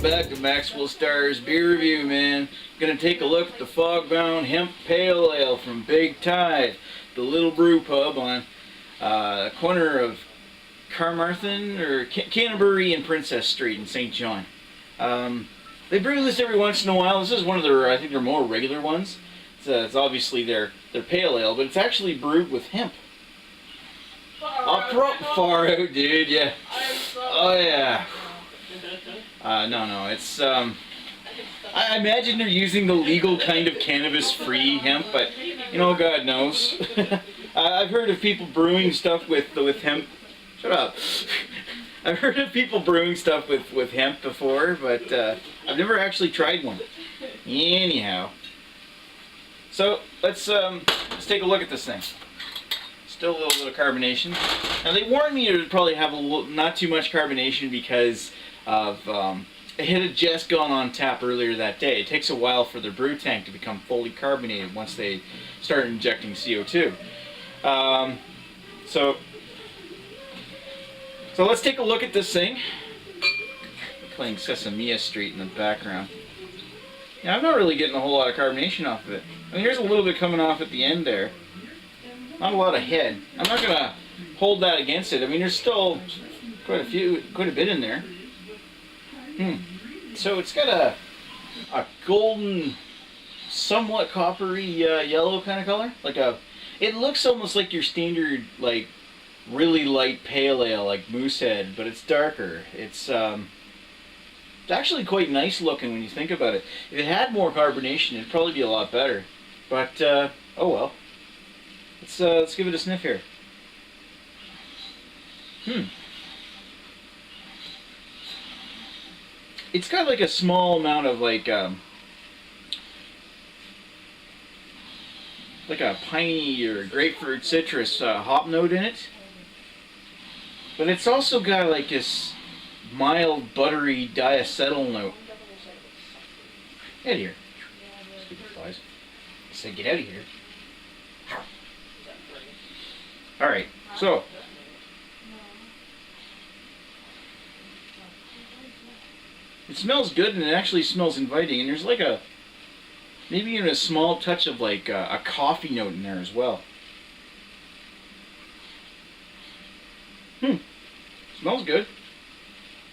back to Maxwell Starr's beer review, man. Gonna take a look at the Fogbound Hemp Pale Ale from Big Tide, the little brew pub on the corner of Carmarthen or Canterbury and Princess Street in St. John. They brew this every once in a while. This is one of their, I think, their more regular ones. It's obviously their pale ale, but it's actually brewed with hemp. Far out, dude. Yeah. Oh yeah. No, it's, I imagine they're using the legal kind of cannabis-free hemp, but, you know, God knows. I've heard of people brewing stuff with hemp. Shut up. I've heard of people brewing stuff with hemp before, but I've never actually tried one. Anyhow. So, let's take a look at this thing. Still a little bit of carbonation. Now, they warned me it would probably have not too much carbonation because of it had just gone on tap earlier that day. It takes a while for the brew tank to become fully carbonated once they start injecting CO2. So let's take a look at this thing. Playing Sesame Street in the background. Yeah, I'm not really getting a whole lot of carbonation off of it. I mean, here's a little bit coming off at the end there. Not a lot of head. I'm not gonna hold that against it. I mean, there's still quite a bit in there. So it's got a golden, somewhat coppery yellow kind of color. It looks almost like your standard, like, really light pale ale, like Moosehead, but it's darker. It's actually quite nice looking when you think about it. If it had more carbonation, it'd probably be a lot better. But oh well. Let's give it a sniff here. It's got like a small amount of like a piney or grapefruit citrus hop note in it. But it's also got like this mild buttery diacetyl note. Get out of here. Stupid flies. I said get out of here. Alright, so it smells good and it actually smells inviting, and there's like maybe even a small touch of like a coffee note in there as well. Smells good.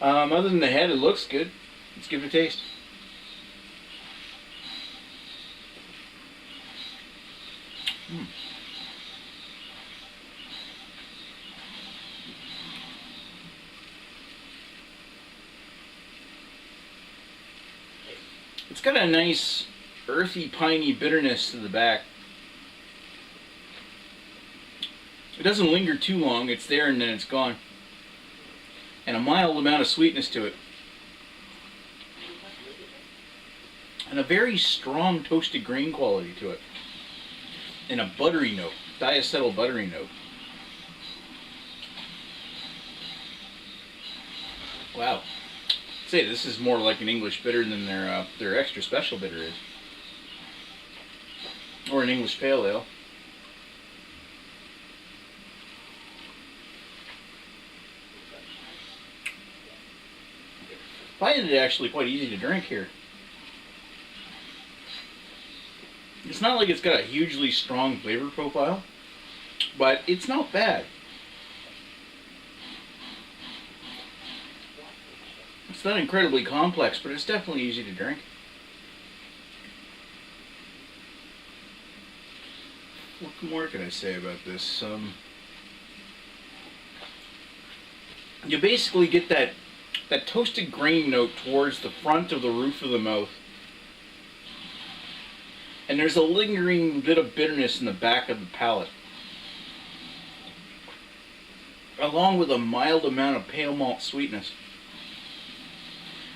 Other than the head, it looks good. Let's give it a taste. It's got a nice earthy, piney bitterness to the back. It doesn't linger too long. It's there and then it's gone. And a mild amount of sweetness to it. And a very strong toasted grain quality to it. And a buttery note, diacetyl buttery note. Wow. Say this is more like an English bitter than their extra special bitter is, or an English pale ale. I find it actually quite easy to drink here. It's not like it's got a hugely strong flavor profile, but it's not bad. It's not incredibly complex, but it's definitely easy to drink. What more can I say about this? You basically get that toasted grain note towards the front of the roof of the mouth. And there's a lingering bit of bitterness in the back of the palate. Along with a mild amount of pale malt sweetness.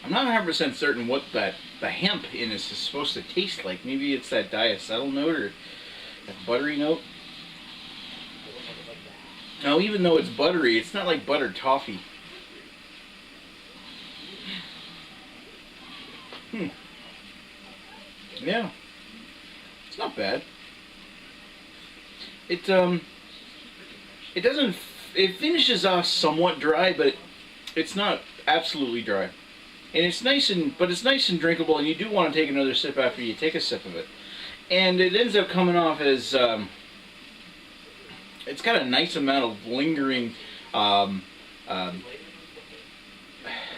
I'm not 100% certain what the hemp in this is supposed to taste like. Maybe it's that diacetyl note or that buttery note. Now, even though it's buttery, it's not like buttered toffee. Yeah. It's not bad. It finishes off somewhat dry, but it's not absolutely dry. and it's nice and drinkable, and you do want to take another sip after you take a sip of it. And it ends up coming off as it's got a nice amount of lingering.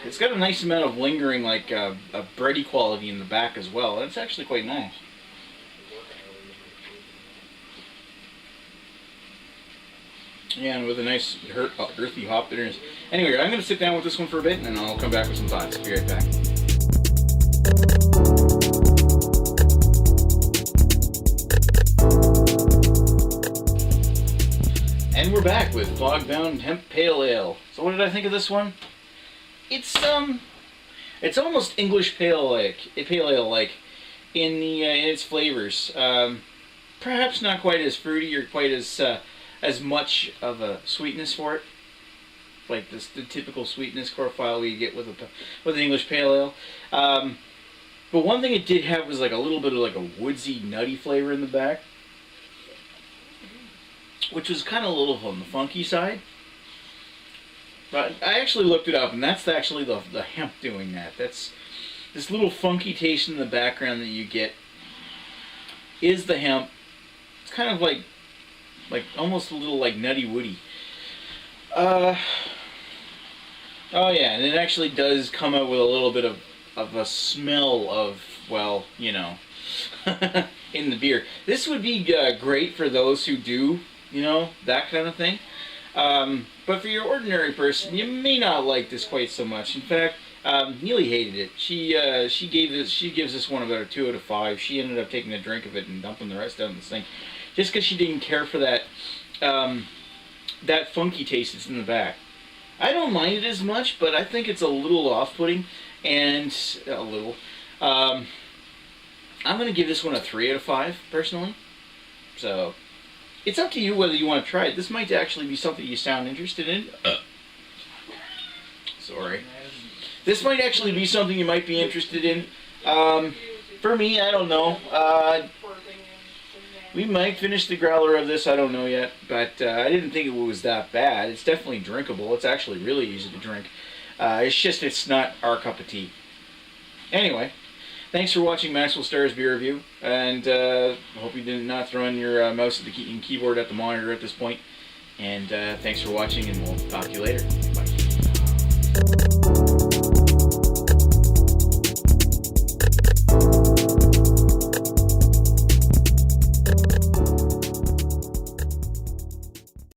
It's got a nice amount of lingering, like a bready quality in the back as well. And it's actually quite nice. Yeah, and with a nice earthy hop bitterness. Anyway, I'm going to sit down with this one for a bit, and then I'll come back with some thoughts. Be right back. And we're back with Fogbound Hemp Pale Ale. So what did I think of this one? It's almost English pale ale like in its flavors. Perhaps not quite as fruity or quite as much of a sweetness for it, like the typical sweetness profile we get with an English pale ale. But one thing it did have was like a little bit of like a woodsy, nutty flavor in the back, which was kind of a little on the funky side. But I actually looked it up, and that's actually the hemp doing that. That's this little funky taste in the background that you get is the hemp. It's kind of like almost a little like nutty woody. Oh yeah, and it actually does come out with a little bit of a smell of, well, you know, in the beer. This would be great for those who do, you know, that kind of thing. But for your ordinary person, you may not like this quite so much. In fact, Neely hated it. She gives this one about a 2 out of 5. She ended up taking a drink of it and dumping the rest down the sink, just because she didn't care for that that funky taste that's in the back. I don't mind it as much, but I think it's a little off-putting, and a little. I'm going to give this one a 3 out of 5 personally. So it's up to you whether you want to try it. This might actually be something you sound interested in. Sorry. This might actually be something you might be interested in. For me, I don't know. We might finish the growler of this, I don't know yet. But I didn't think it was that bad. It's definitely drinkable. It's actually really easy to drink. It's just it's not our cup of tea. Anyway. Thanks for watching Maxwell Starr's beer review, and I hope you did not throw in your mouse and keyboard at the monitor at this point. And thanks for watching, and we'll talk to you later.